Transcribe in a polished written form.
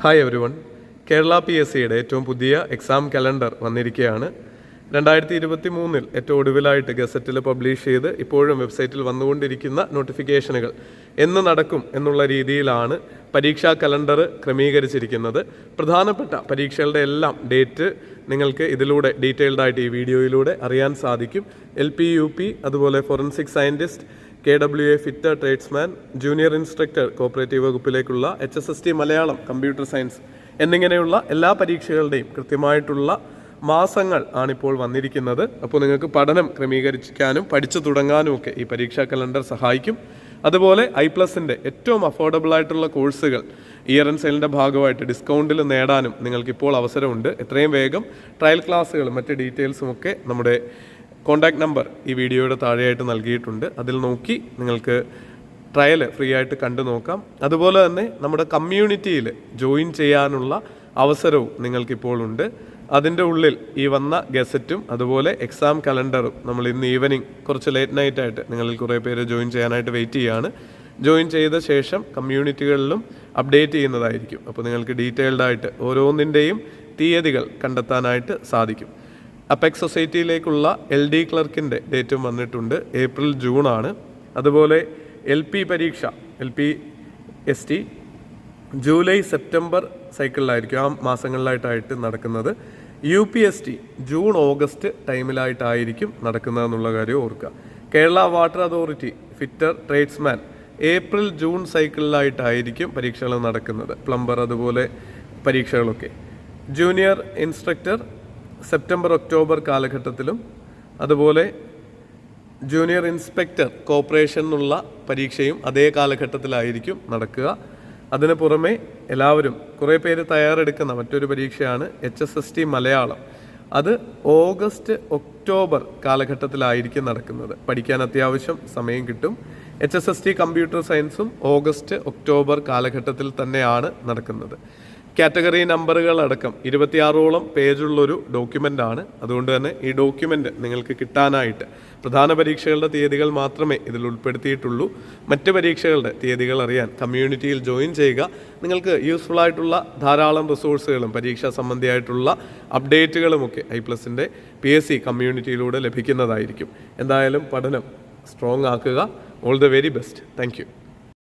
Hi everyone. Kerala PSCയുടെ ഏറ്റവും പുതിയ എക്സാം കലണ്ടർ വന്നിരിക്കുകയാണ്. 2023 ഏറ്റവും ഒടുവിലായിട്ട് ഗസറ്റിൽ പബ്ലിഷ് ചെയ്ത് ഇപ്പോഴും വെബ്സൈറ്റിൽ വന്നുകൊണ്ടിരിക്കുന്ന നോട്ടിഫിക്കേഷനുകൾ എന്ന് നടക്കും എന്നുള്ള രീതിയിലാണ് പരീക്ഷാ കലണ്ടർ ക്രമീകരിച്ചിരിക്കുന്നത്. പ്രധാനപ്പെട്ട പരീക്ഷകളുടെ എല്ലാം ഡേറ്റ് നിങ്ങൾക്ക് ഇതിലൂടെ ഡീറ്റെയിൽഡായിട്ട് ഈ വീഡിയോയിലൂടെ അറിയാൻ സാധിക്കും. LP UP അതുപോലെ forensic scientist, KWA fitter tradesman, junior instructor cooperative വകുപ്പിലേക്കുള്ള HSST മലയാളം, കമ്പ്യൂട്ടർ സയൻസ് എന്നിങ്ങനെയുള്ള എല്ലാ പരീക്ഷകളുടെയും കൃത്യമായിട്ടുള്ള മാസങ്ങൾ ആണിപ്പോൾ വന്നിരിക്കുന്നത്. അപ്പോൾ നിങ്ങൾക്ക് പഠനം ക്രമീകരിക്കാനും പഠിച്ചു തുടങ്ങാനും ഒക്കെ ഈ പരീക്ഷാ കലണ്ടർ സഹായിക്കും. അതുപോലെ I+ൻ്റെ ഏറ്റവും അഫോർഡബിൾ ആയിട്ടുള്ള കോഴ്സുകൾ ഇയർ ആൻഡ് സെയിലിൻ്റെ ഭാഗമായിട്ട് ഡിസ്കൗണ്ടിൽ നേടാനും നിങ്ങൾക്കിപ്പോൾ അവസരമുണ്ട്. എത്രയും വേഗം ട്രയൽ ക്ലാസ്സുകളും മറ്റ് ഡീറ്റെയിൽസും ഒക്കെ നമ്മുടെ കോൺടാക്ട് നമ്പർ ഈ വീഡിയോയുടെ താഴെയായിട്ട് നൽകിയിട്ടുണ്ട്. അതിൽ നോക്കി നിങ്ങൾക്ക് ട്രയൽ ഫ്രീ ആയിട്ട് കണ്ടു നോക്കാം. അതുപോലെ തന്നെ നമ്മുടെ കമ്മ്യൂണിറ്റിയിൽ ജോയിൻ ചെയ്യാനുള്ള അവസരവും നിങ്ങൾക്കിപ്പോൾ ഉണ്ട്. അതിൻ്റെ ഉള്ളിൽ ഈ വന്ന ഗസറ്റും അതുപോലെ എക്സാം കലണ്ടറും നമ്മൾ ഇന്ന് ഈവനിങ് കുറച്ച് ലേറ്റ് നൈറ്റായിട്ട് നിങ്ങളിൽ കുറേ പേര് ജോയിൻ ചെയ്യാനായിട്ട് വെയിറ്റ് ചെയ്യുകയാണ്. ജോയിൻ ചെയ്ത ശേഷം കമ്മ്യൂണിറ്റികളിലും അപ്ഡേറ്റ് ചെയ്യുന്നതായിരിക്കും. അപ്പോൾ നിങ്ങൾക്ക് ഡീറ്റെയിൽഡായിട്ട് ഓരോന്നിൻ്റെയും തീയതികൾ കണ്ടെത്താനായിട്ട് സാധിക്കും. അപ്പെക്സ് സൊസൈറ്റിയിലേക്കുള്ള LD ക്ലർക്കിൻ്റെ ഡേറ്റും വന്നിട്ടുണ്ട്. ഏപ്രിൽ ജൂൺ ആണ്. അതുപോലെ LP പരീക്ഷ LP-ST ജൂലൈ സെപ്റ്റംബർ സൈക്കിളിലായിരിക്കും, ആ മാസങ്ങളിലായിട്ടായിട്ട് നടക്കുന്നത്. UP-ST ജൂൺ ഓഗസ്റ്റ് ടൈമിലായിട്ടായിരിക്കും നടക്കുന്നതെന്നുള്ള കാര്യം ഓർക്കുക. Kerala water authority fitter tradesman April June സൈക്കിളിലായിട്ടായിരിക്കും പരീക്ഷകൾ നടക്കുന്നത്. പ്ലംബർ അതുപോലെ പരീക്ഷകളൊക്കെ. ജൂനിയർ ഇൻസ്ട്രക്ടർ സെപ്റ്റംബർ ഒക്ടോബർ കാലഘട്ടത്തിലും, അതുപോലെ ജൂനിയർ ഇൻസ്പെക്ടർ കോർപ്പറേഷൻ എന്നുള്ള പരീക്ഷയും അതേ കാലഘട്ടത്തിലായിരിക്കും നടക്കുക. അതിന് പുറമെ എല്ലാവരും കുറേ പേര് തയ്യാറെടുക്കുന്ന മറ്റൊരു പരീക്ഷയാണ് HSST മലയാളം. അത് ഓഗസ്റ്റ് ഒക്ടോബർ കാലഘട്ടത്തിലായിരിക്കും നടക്കുന്നത്. പഠിക്കാൻ അത്യാവശ്യം സമയം കിട്ടും. HSST കമ്പ്യൂട്ടർ സയൻസും ഓഗസ്റ്റ് ഒക്ടോബർ കാലഘട്ടത്തിൽ തന്നെയാണ് നടക്കുന്നത്. കാറ്റഗറി നമ്പറുകളടക്കം 26ഓളം പേജുള്ളൊരു ഡോക്യുമെൻ്റാണ്. അതുകൊണ്ട് തന്നെ ഈ ഡോക്യുമെൻ്റ് നിങ്ങൾക്ക് കിട്ടാനായിട്ട് പ്രധാന പരീക്ഷകളുടെ തീയതികൾ മാത്രമേ ഇതിൽ ഉൾപ്പെടുത്തിയിട്ടുള്ളൂ. മറ്റ് പരീക്ഷകളുടെ തീയതികൾ അറിയാൻ കമ്മ്യൂണിറ്റിയിൽ ജോയിൻ ചെയ്യുക. നിങ്ങൾക്ക് യൂസ്ഫുൾ ആയിട്ടുള്ള ധാരാളം റിസോഴ്സുകളും പരീക്ഷാ സംബന്ധിയായിട്ടുള്ള അപ്ഡേറ്റുകളുമൊക്കെ I+ൻ്റെ PSC കമ്മ്യൂണിറ്റിയിലൂടെ ലഭിക്കുന്നതായിരിക്കും. എന്തായാലും പഠനം സ്ട്രോങ് ആക്കുക. All the very best. Thank you.